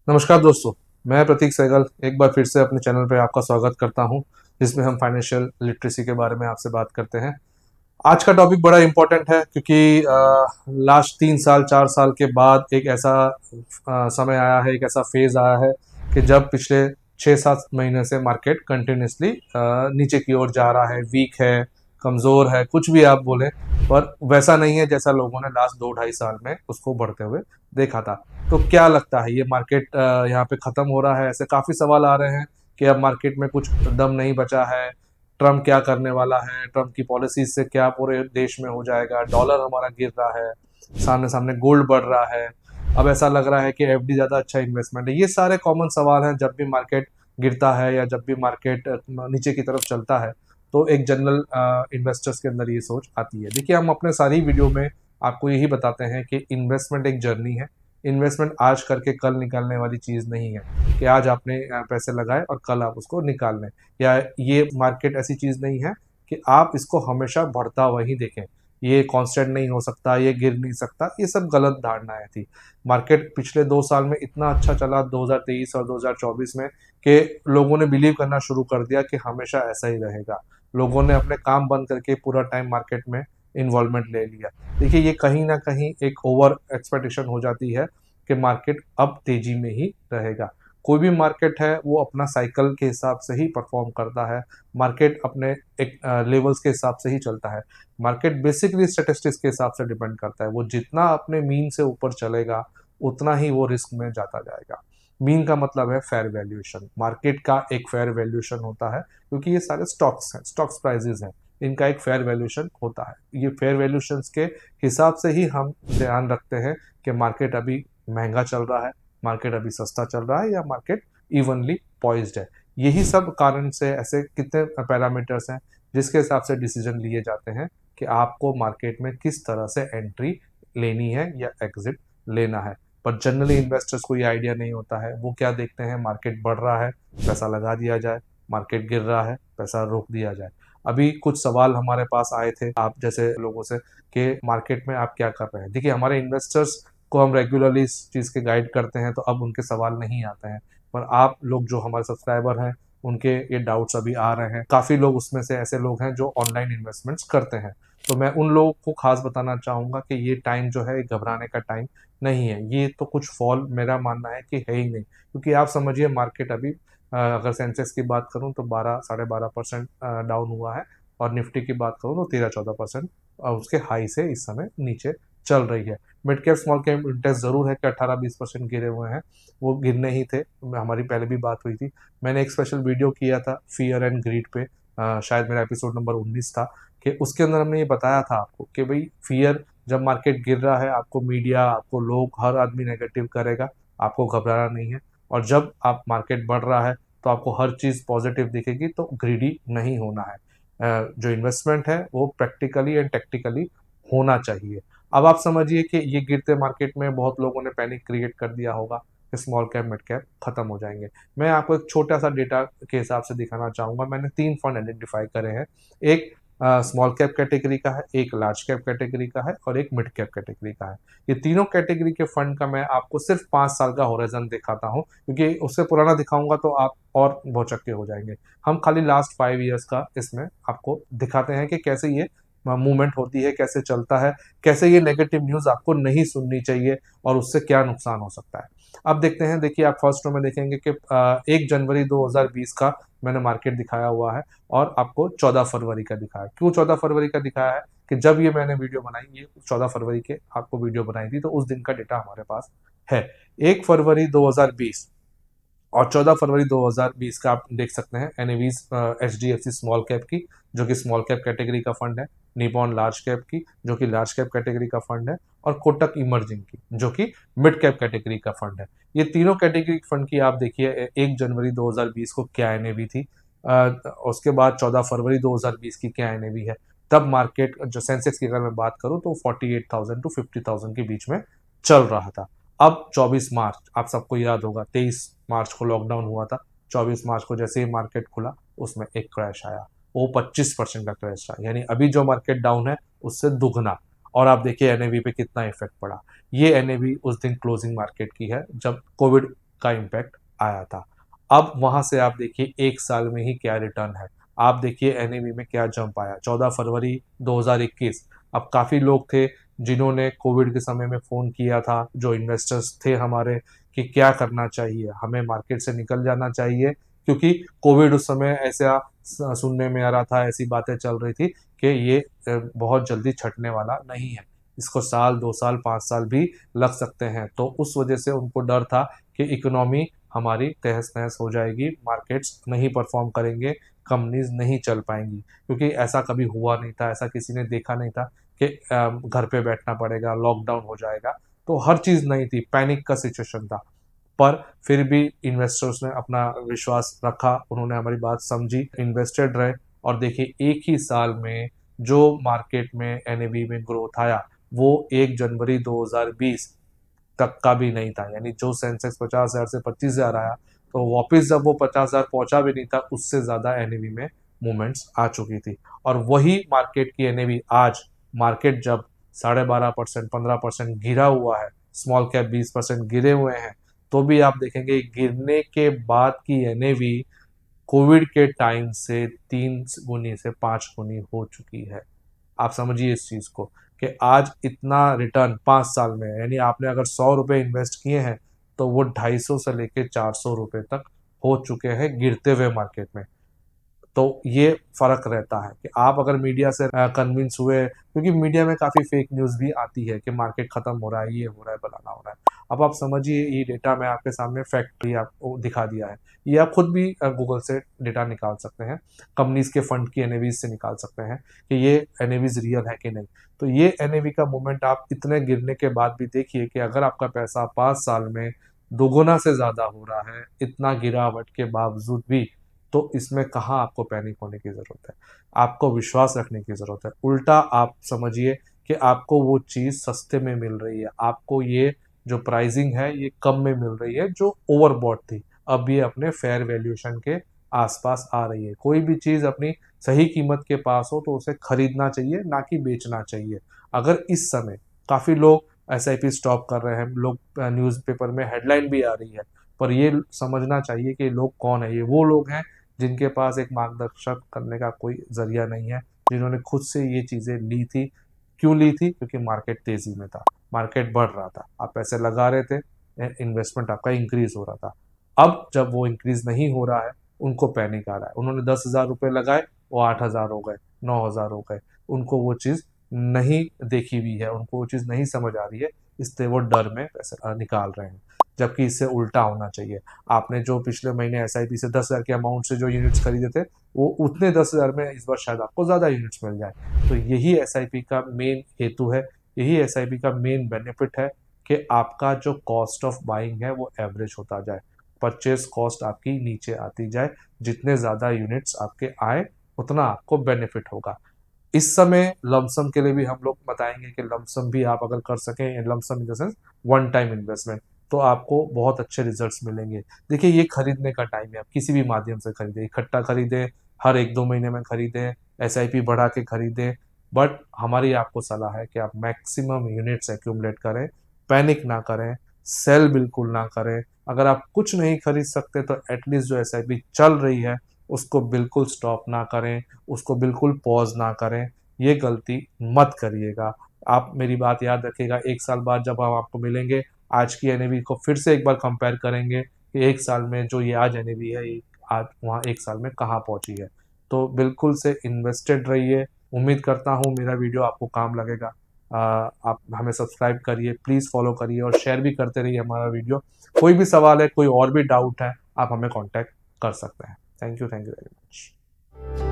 नमस्कार दोस्तों, मैं प्रतीक सहगल एक बार फिर से अपने चैनल पे आपका स्वागत करता हूं, जिसमें हम फाइनेंशियल लिटरेसी के बारे में आपसे बात करते हैं। आज का टॉपिक बड़ा इम्पोर्टेंट है क्योंकि लास्ट 3 साल 4 साल के बाद एक ऐसा समय आया है, एक ऐसा फेज आया है कि जब पिछले 6-7 महीने से मार्केट कंटिन्यूसली नीचे की ओर जा रहा है, वीक है, कमज़ोर है, कुछ भी आप बोलें, पर वैसा नहीं है जैसा लोगों ने लास्ट 2-2.5 साल में उसको बढ़ते हुए देखा था। तो क्या लगता है, ये मार्केट यहाँ पे ख़त्म हो रहा है? ऐसे काफ़ी सवाल आ रहे हैं कि अब मार्केट में कुछ दम नहीं बचा है। ट्रम्प क्या करने वाला है, ट्रम्प की पॉलिसीज से क्या पूरे देश में हो जाएगा, डॉलर हमारा गिर रहा है, सामने सामने गोल्ड बढ़ रहा है, अब ऐसा लग रहा है कि एफडी ज़्यादा अच्छा इन्वेस्टमेंट है। ये सारे कॉमन सवाल हैं जब भी मार्केट गिरता है या जब भी मार्केट नीचे की तरफ चलता है, तो एक जनरल इन्वेस्टर्स के अंदर ये सोच आती है। देखिए, हम अपने सारी वीडियो में आपको यही बताते हैं कि इन्वेस्टमेंट एक जर्नी है। इन्वेस्टमेंट आज करके कल निकालने वाली चीज़ नहीं है कि आज आपने पैसे लगाए और कल आप उसको निकाल लें, या ये मार्केट ऐसी चीज़ नहीं है कि आप इसको हमेशा बढ़ता वही देखें। ये कांस्टेंट नहीं हो सकता, ये गिर नहीं सकता, ये सब गलत धारणाएं थी। मार्केट पिछले 2 साल में इतना अच्छा चला 2023 और 2024 में कि लोगों ने बिलीव करना शुरू कर दिया कि हमेशा ऐसा ही रहेगा। लोगों ने अपने काम बंद करके पूरा टाइम मार्केट में इन्वॉल्वमेंट ले लिया। देखिए, ये कहीं ना कहीं एक ओवर एक्सपेक्टेशन हो जाती है कि मार्केट अब तेजी में ही रहेगा। कोई भी मार्केट है वो अपना साइकिल के हिसाब से ही परफॉर्म करता है। मार्केट अपने एक लेवल्स के हिसाब से ही चलता है। मार्केट बेसिकली स्टेटिस्टिक्स के हिसाब से डिपेंड करता है। वो जितना अपने मीन से ऊपर चलेगा उतना ही वो रिस्क में जाता जाएगा। मीन का मतलब है फेयर वैल्यूएशन। मार्केट का एक फेयर वैल्यूएशन होता है, क्योंकि ये सारे स्टॉक्स हैं, स्टॉक्स प्राइजेस हैं, इनका एक फेयर वैल्यूएशन होता है। ये फेयर वैल्यूएशन के हिसाब से ही हम ध्यान रखते हैं कि मार्केट अभी महंगा चल रहा है, मार्केट अभी सस्ता चल रहा है, या मार्केट इवनली पॉइज्ड है। यही सब कारण से ऐसे कितने पैरामीटर्स हैं जिसके हिसाब से डिसीजन लिए जाते हैं कि आपको मार्केट में किस तरह से एंट्री लेनी है या एग्जिट लेना है। पर जनरली इन्वेस्टर्स को ये आइडिया नहीं होता है। वो क्या देखते हैं, मार्केट बढ़ रहा है पैसा लगा दिया जाए, मार्केट गिर रहा है पैसा रोक दिया जाए। अभी कुछ सवाल हमारे पास आए थे आप जैसे लोगों से कि मार्केट में आप क्या कर रहे हैं। देखिए, हमारे इन्वेस्टर्स को हम रेगुलरली इस चीज़ के गाइड करते हैं, तो अब उनके सवाल नहीं आते हैं। पर आप लोग जो हमारे सब्सक्राइबर हैं, उनके ये डाउट्स अभी आ रहे हैं। काफ़ी लोग उसमें से ऐसे लोग हैं जो ऑनलाइन इन्वेस्टमेंट्स करते हैं। तो मैं उन लोगों को खास बताना चाहूँगा कि ये टाइम जो है, ये घबराने का टाइम नहीं है। ये तो कुछ फॉल मेरा मानना है कि है ही नहीं, क्योंकि आप समझिए मार्केट अभी अगर सेंसेक्स की बात करूँ तो 12-12.5% डाउन हुआ है, और निफ्टी की बात करूँ तो 13-14% उसके हाई से इस समय नीचे चल रही है। Mid cap small cap index ज़रूर है कि 18-20% गिरे हुए हैं, वो गिरने ही थे। हमारी पहले भी बात हुई थी। मैंने एक स्पेशल वीडियो किया था फियर एंड ग्रीड पे, शायद मेरा एपिसोड नंबर 19 था, कि उसके अंदर हमने ये बताया था आपको कि भाई फियर, जब मार्केट गिर रहा है आपको मीडिया, आपको लोग, हर आदमी नेगेटिव करेगा, आपको घबराना नहीं है। और जब आप मार्केट बढ़ रहा है तो आपको हर चीज़ पॉजिटिव दिखेगी, तो ग्रीडी नहीं होना है। जो इन्वेस्टमेंट है वो प्रैक्टिकली एंड टेक्टिकली होना चाहिए। अब आप समझिए कि ये गिरते मार्केट में बहुत लोगों ने पैनिक क्रिएट कर दिया होगा कि स्मॉल कैप मिड कैप खत्म हो जाएंगे। मैं आपको एक छोटा सा डेटा के हिसाब से दिखाना चाहूंगा। मैंने 3 फंड आइडेंटिफाई करे हैं। एक स्मॉल कैप कैटेगरी का है, एक लार्ज कैप कैटेगरी का है, और एक मिड कैप कैटेगरी का है। ये तीनों कैटेगरी के फंड का मैं आपको सिर्फ 5 साल का होराइजन दिखाता हूँ, क्योंकि उससे पुराना दिखाऊंगा तो आप और भौचक्के हो जाएंगे। हम खाली लास्ट 5 ईयर्स का इसमें आपको दिखाते हैं कि कैसे ये मूवमेंट होती है, कैसे चलता है, कैसे ये नेगेटिव न्यूज़ आपको नहीं सुननी चाहिए और उससे क्या नुकसान हो सकता है। अब देखते हैं। देखिए, आप फर्स्ट रो में देखेंगे कि 1 जनवरी 2020 का मैंने मार्केट दिखाया हुआ है, और आपको 14 फरवरी का दिखाया। क्यों 14 फरवरी का दिखाया है? कि जब ये मैंने वीडियो बनाई, ये 14 फरवरी के आपको वीडियो बनाई थी, तो उस दिन का डेटा हमारे पास है। 1 फरवरी 2020 और 14 फरवरी 2020 का आप देख सकते हैं एनएवीज एचडीएफसी स्मॉल कैप की, जो कि स्मॉल कैप कैटेगरी का फंड है, निपॉन लार्ज कैप की, जो कि लार्ज कैप कैटेगरी का फंड है, और कोटक इमर्जिंग की, जो कि मिड कैप कैटेगरी का फंड है। ये तीनों कैटेगरी फंड की आप देखिए 1 जनवरी 2020 को क्या एनएवी थी, उसके बाद 14 फरवरी 2020 की क्या एनएवी है। तब मार्केट, जो सेंसेक्स की अगर मैं बात करूं, तो 48,000 टू 50,000 के बीच में चल रहा था। अब 24 मार्च, आप सबको याद होगा, 23 मार्च को लॉकडाउन हुआ था। 24 मार्च को जैसे ही मार्केट खुला, उसमें एक क्रैश आया। वो 25% का क्रैश था, यानी अभी जो मार्केट डाउन है उससे दुगना। और आप देखिए एनएवी पे कितना इफेक्ट पड़ा। ये एनएवी उस दिन क्लोजिंग मार्केट की है, जब कोविड का इम्पैक्ट आया था। अब वहां से आप देखिए एक साल में ही क्या रिटर्न है। आप देखिए एनएवी में क्या जंप आया 14 फरवरी 2021। अब काफी लोग थे जिन्होंने कोविड के समय में फोन किया था, जो इन्वेस्टर्स थे हमारे, कि क्या करना चाहिए, हमें मार्केट से निकल जाना चाहिए, क्योंकि कोविड उस समय ऐसा सुनने में आ रहा था, ऐसी बातें चल रही थी कि ये बहुत जल्दी छटने वाला नहीं है, इसको साल 2 साल 5 साल भी लग सकते हैं। तो उस वजह से उनको डर था कि इकोनॉमी हमारी तहस नहस हो जाएगी, मार्केट्स नहीं परफॉर्म करेंगे, कंपनीज नहीं चल पाएंगी, क्योंकि ऐसा कभी हुआ नहीं था, ऐसा किसी ने देखा नहीं था कि घर पे बैठना पड़ेगा, लॉकडाउन हो जाएगा। तो हर चीज नहीं थी, पैनिक का सिचुएशन था। पर फिर भी इन्वेस्टर्स ने अपना विश्वास रखा, उन्होंने हमारी बात समझी, इन्वेस्टेड रहे। और देखिए एक ही साल में जो मार्केट में एनएवी में ग्रोथ आया वो 1 जनवरी 2020 तक का भी नहीं था। यानी जो सेंसेक्स 50,000 से 25,000 आया, तो वापस जब वो 50,000 पहुंचा भी नहीं था, उससे ज्यादा एनएवी में मूवमेंट्स आ चुकी थी। और वही मार्केट की एनएवी आज, मार्केट जब 12.5% 15% गिरा हुआ है, स्मॉल कैप 20% गिरे हुए हैं, तो भी आप देखेंगे गिरने के बाद की एनएवी कोविड के टाइम से 3 गुनी से 5 गुनी हो चुकी है। आप समझिए इस चीज को, कि आज इतना रिटर्न 5 साल में है। यानी आपने अगर 100 रुपए इन्वेस्ट किए हैं तो वो 250 से लेके 400 रुपए तक हो चुके हैं गिरते हुए मार्केट में। तो ये फर्क रहता है कि आप अगर मीडिया से कन्विंस हुए, क्योंकि मीडिया में काफी फेक न्यूज भी आती है कि मार्केट खत्म हो रहा है, ये हो रहा है, बनाना हो रहा है। अब आप समझिए, ये डेटा मैं आपके सामने फैक्ट ही आपको दिखा दिया है, ये आप खुद भी गूगल से डेटा निकाल सकते हैं, कंपनीज के फंड की एनएवीज से निकाल सकते हैं कि ये एनएवीज रियल है कि नहीं। तो ये एनएवी का मूवमेंट आप इतने गिरने के बाद भी देखिए कि अगर आपका पैसा 5 साल में दोगुना से ज्यादा हो रहा है, इतना गिरावट के बावजूद भी, तो इसमें कहाँ आपको पैनिक होने की जरूरत है, आपको विश्वास रखने की जरूरत है। उल्टा आप समझिए कि आपको वो चीज सस्ते में मिल रही है, आपको ये जो प्राइसिंग है ये कम में मिल रही है, जो ओवरबॉट थी अब ये अपने फेयर वैल्यूएशन के आसपास आ रही है। कोई भी चीज अपनी सही कीमत के पास हो तो उसे खरीदना चाहिए, ना कि बेचना चाहिए। अगर इस समय काफी लोग एसआईपी स्टॉप कर रहे हैं, लोग न्यूज़पेपर में हेडलाइन भी आ रही है, पर ये समझना चाहिए कि लोग कौन है। ये वो लोग हैं जिनके पास एक मार्गदर्शक करने का कोई जरिया नहीं है, जिन्होंने खुद से ये चीजें ली थी। क्यों ली थी? क्योंकि मार्केट तेजी में था, मार्केट बढ़ रहा था, आप पैसे लगा रहे थे, इन्वेस्टमेंट आपका इंक्रीज हो रहा था। अब जब वो इंक्रीज नहीं हो रहा है, उनको पैनिक आ रहा है। उन्होंने 10,000 रुपये लगाए, वो 8,000 हो गए, 9,000 हो गए। उनको वो चीज नहीं देखी हुई है, उनको वो चीज नहीं समझ आ रही है, इसलिए वो डर में पैसे निकाल रहे हैं। जबकि इससे उल्टा होना चाहिए। आपने जो पिछले महीने एसआईपी से 10,000 के अमाउंट से जो यूनिट्स खरीदे थे, वो उतने 10,000 में इस बार शायद आपको ज्यादा यूनिट्स मिल जाए। तो यही एसआईपी का मेन हेतु है, यही एसआईपी का मेन बेनिफिट है कि आपका जो कॉस्ट ऑफ बाइंग है वो एवरेज होता जाए, परचेज कॉस्ट आपकी नीचे आती जाए। जितने ज्यादा यूनिट्स आपके आए उतना आपको बेनिफिट होगा। इस समय लमसम के लिए भी हम लोग बताएंगे कि लमसम भी आप अगर कर सकें, lump sum in the sense one time investment, तो आपको बहुत अच्छे रिजल्ट्स मिलेंगे। देखिए ये खरीदने का टाइम है, आप किसी भी माध्यम से खरीदें, इकट्ठा खरीदें, हर 1-2 महीने में खरीदें, एसआईपी बढ़ा के खरीदें। बट हमारी आपको सलाह है कि आप मैक्सिमम यूनिट्स एक्यूमुलेट करें, पैनिक ना करें, सेल बिल्कुल ना करें। अगर आप कुछ नहीं खरीद सकते तो एटलीस्ट जो एसआईपी चल रही है उसको बिल्कुल स्टॉप ना करें, उसको बिल्कुल पॉज ना करें। ये गलती मत करिएगा। आप मेरी बात याद रखिएगा, एक साल बाद जब हम आपको मिलेंगे, आज की एनएवी को फिर से एक बार कंपेयर करेंगे कि एक साल में जो ये आज एनएवी है, ये आज वहाँ एक साल में कहाँ पहुंची है। तो बिल्कुल से इन्वेस्टेड रहिए। उम्मीद करता हूँ मेरा वीडियो आपको काम लगेगा। आप हमें सब्सक्राइब करिए, प्लीज़ फॉलो करिए और शेयर भी करते रहिए हमारा वीडियो। कोई भी सवाल है, कोई और भी डाउट है, आप हमें कॉन्टैक्ट कर सकते हैं। Thank you very much.